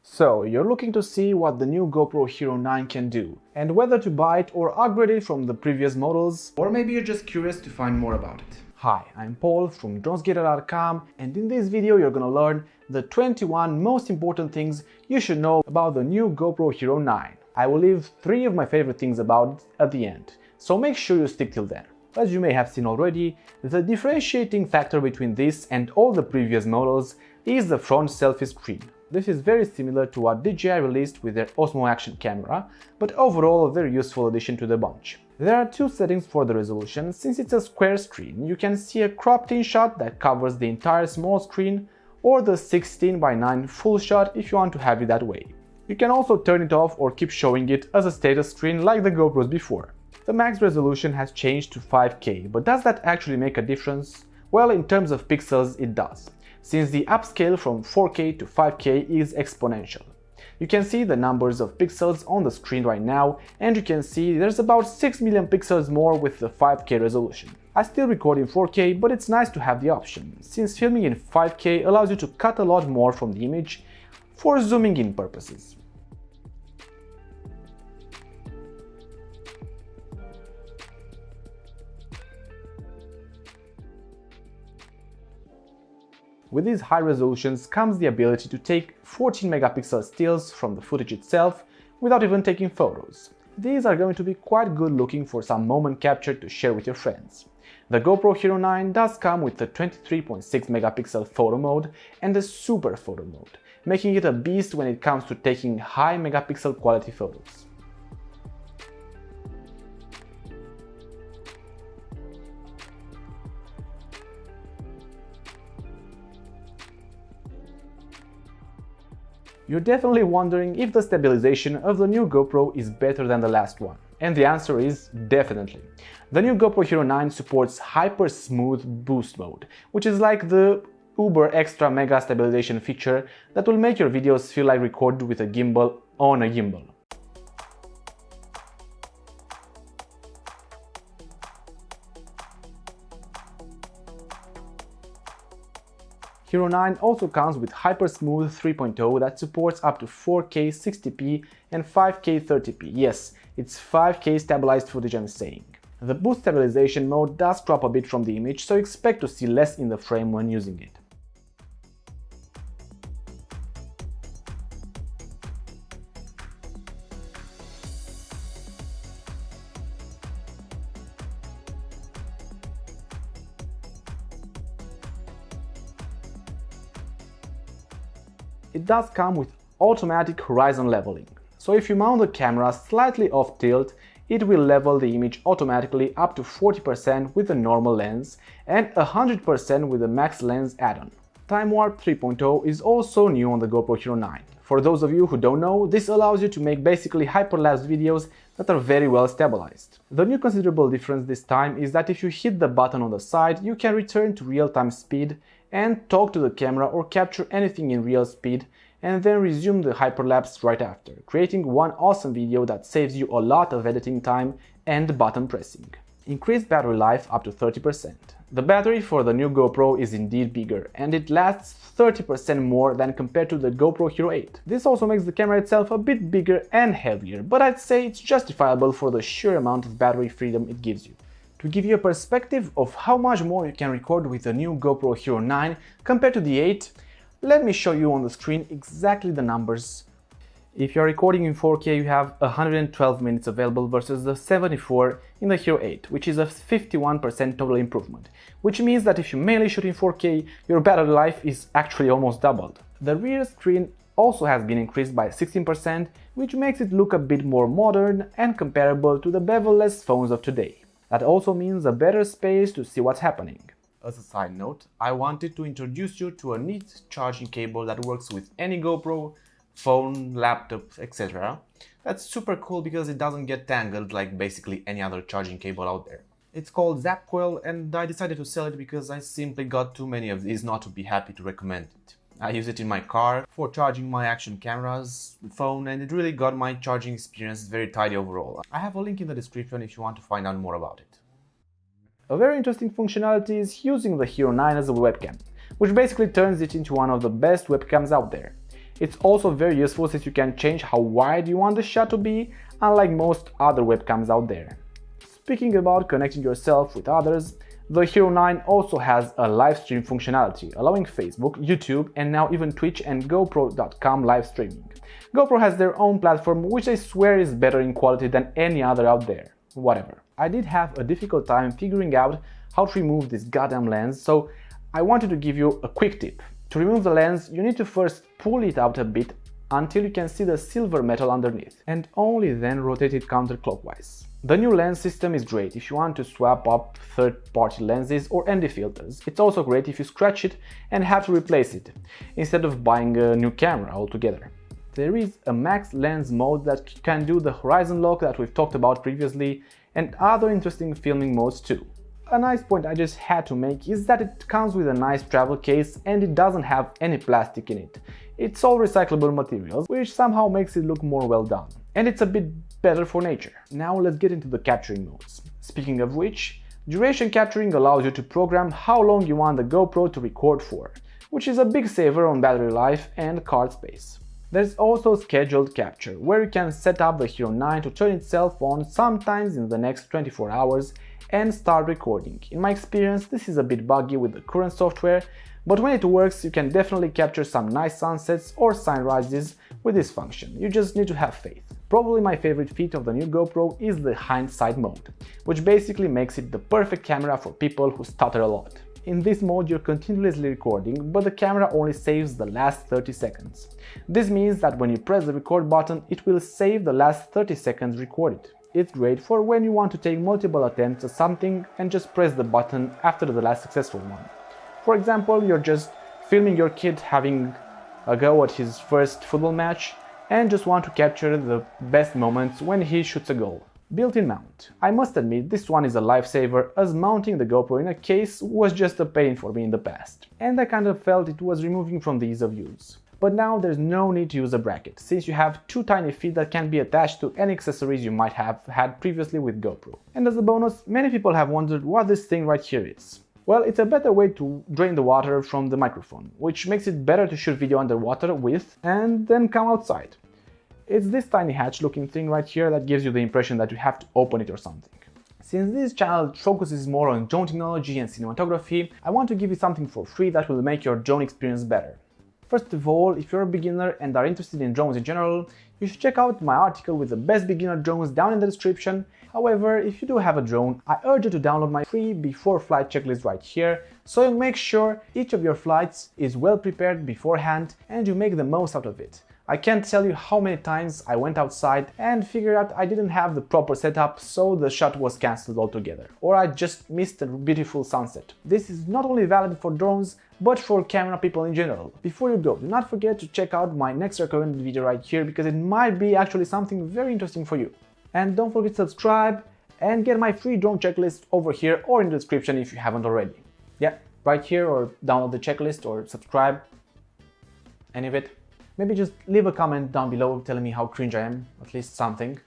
So, you're looking to see what the new GoPro Hero 9 can do, and whether to buy it or upgrade it from the previous models, or maybe you're just curious to find more about it. Hi, I'm Paul from dronesgetter.com, and in this video you're gonna learn the 21 most important things you should know about the new GoPro Hero 9. I will leave 3 of my favorite things about it at the end, so make sure you stick till then. As you may have seen already, the differentiating factor between this and all the previous models is the front selfie screen. This is very similar to what DJI released with their Osmo Action camera, but overall a very useful addition to the bunch. There are 2 settings for the resolution. Since it's a square screen, you can see a cropped in shot that covers the entire small screen, or the 16:9 full shot if you want to have it that way. You can also turn it off or keep showing it as a status screen like the GoPros before. The max resolution has changed to 5K, but does that actually make a difference? Well, in terms of pixels, it does, since the upscale from 4K to 5K is exponential. You can see the numbers of pixels on the screen right now, and you can see there's about 6 million pixels more with the 5K resolution. I still record in 4K, but it's nice to have the option, since filming in 5K allows you to cut a lot more from the image for zooming in purposes. With these high resolutions comes the ability to take 14 megapixel stills from the footage itself without even taking photos. These are going to be quite good looking for some moment capture to share with your friends. The GoPro Hero 9 does come with the 23.6 megapixel photo mode and the super photo mode, making it a beast when it comes to taking high megapixel quality photos. You're definitely wondering if the stabilization of the new GoPro is better than the last one, and the answer is definitely. The new GoPro Hero 9 supports HYPERSMOOTH boost mode, which is like the uber extra mega stabilization feature that will make your videos feel like recorded with a gimbal on a gimbal. Hero 9 also comes with HYPERSMOOTH 3.0 that supports up to 4K 60p and 5K 30p. Yes, it's 5K stabilized footage I'm saying. The boost stabilization mode does crop a bit from the image, so expect to see less in the frame when using it. It does come with automatic horizon leveling, so if you mount the camera slightly off tilt, it will level the image automatically up to 40% with the normal lens and 100% with the max lens add-on. Time Warp 3.0 is also new on the GoPro Hero 9. For those of you who don't know, this allows you to make basically hyperlapse videos that are very well stabilized. The new considerable difference this time is that if you hit the button on the side, you can return to real-time speed and talk to the camera or capture anything in real speed and then resume the hyperlapse right after, creating one awesome video that saves you a lot of editing time and button pressing. Increased battery life up to 30%. The battery for the new GoPro is indeed bigger, and it lasts 30% more than compared to the GoPro Hero 8. This also makes the camera itself a bit bigger and heavier, but I'd say it's justifiable for the sheer amount of battery freedom it gives you. To give you a perspective of how much more you can record with the new GoPro Hero 9 compared to the 8, let me show you on the screen exactly the numbers. If you're recording in 4K, you have 112 minutes available versus the 74 in the Hero 8, which is a 51% total improvement, which means that if you mainly shoot in 4K, your battery life is actually almost doubled. The rear screen also has been increased by 16%, which makes it look a bit more modern and comparable to the bevel-less phones of today. That also means a better space to see what's happening. As a side note, I wanted to introduce you to a neat charging cable that works with any GoPro, phone, laptop, etc. That's super cool because it doesn't get tangled like basically any other charging cable out there. It's called ZapCoil, and I decided to sell it because I simply got too many of these not to be happy to recommend it. I use it in my car for charging my action cameras, phone, and it really got my charging experience very tidy overall. I have a link in the description if you want to find out more about it. A very interesting functionality is using the Hero 9 as a webcam, which basically turns it into one of the best webcams out there. It's also very useful since you can change how wide you want the shot to be, unlike most other webcams out there. Speaking about connecting yourself with others, the Hero 9 also has a live stream functionality, allowing Facebook, YouTube, and now even Twitch and GoPro.com live streaming. GoPro has their own platform, which I swear is better in quality than any other out there. Whatever. I did have a difficult time figuring out how to remove this goddamn lens, so I wanted to give you a quick tip. To remove the lens, you need to first pull it out a bit until you can see the silver metal underneath, and only then rotate it counterclockwise. The new lens system is great if you want to swap up third-party lenses or ND filters. It's also great if you scratch it and have to replace it, instead of buying a new camera altogether. There is a max lens mode that can do the horizon lock that we've talked about previously, and other interesting filming modes too. A nice point I just had to make is that it comes with a nice travel case and it doesn't have any plastic in it. It's all recyclable materials, which somehow makes it look more well done. And it's a bit better for nature. Now let's get into the capturing modes. Speaking of which, duration capturing allows you to program how long you want the GoPro to record for, which is a big saver on battery life and card space. There's also scheduled capture, where you can set up the Hero 9 to turn itself on sometimes in the next 24 hours and start recording. In my experience, this is a bit buggy with the current software, but when it works, you can definitely capture some nice sunsets or sunrises with this function. You just need to have faith. Probably my favorite feature of the new GoPro is the HINDSIGHT mode, which basically makes it the perfect camera for people who stutter a lot. In this mode, you're continuously recording, but the camera only saves the last 30 seconds. This means that when you press the record button, it will save the last 30 seconds recorded. It's great for when you want to take multiple attempts at something and just press the button after the last successful one. For example, you're just filming your kid having a go at his first football match and just want to capture the best moments when he shoots a goal. Built-in mount. I must admit this one is a lifesaver, as mounting the GoPro in a case was just a pain for me in the past, and I kind of felt it was removing from the ease of use. But now there's no need to use a bracket, since you have two tiny feet that can be attached to any accessories you might have had previously with GoPro. And as a bonus, many people have wondered what this thing right here is. Well, it's a better way to drain the water from the microphone, which makes it better to shoot video underwater with and then come outside. It's this tiny hatch looking thing right here that gives you the impression that you have to open it or something. Since this channel focuses more on drone technology and cinematography, I want to give you something for free that will make your drone experience better. First of all, if you're a beginner and are interested in drones in general, you should check out my article with the best beginner drones down in the description. However, if you do have a drone, I urge you to download my free before flight checklist right here, so you make sure each of your flights is well prepared beforehand and you make the most out of it. I can't tell you how many times I went outside and figured out I didn't have the proper setup, so the shot was cancelled altogether, or I just missed a beautiful sunset. This is not only valid for drones, but for camera people in general. Before you go, do not forget to check out my next recommended video right here, because it might be actually something very interesting for you. And don't forget to subscribe and get my free drone checklist over here or in the description if you haven't already. Yeah, right here, or download the checklist or subscribe, any of it. Maybe just leave a comment down below telling me how cringe I am, at least something.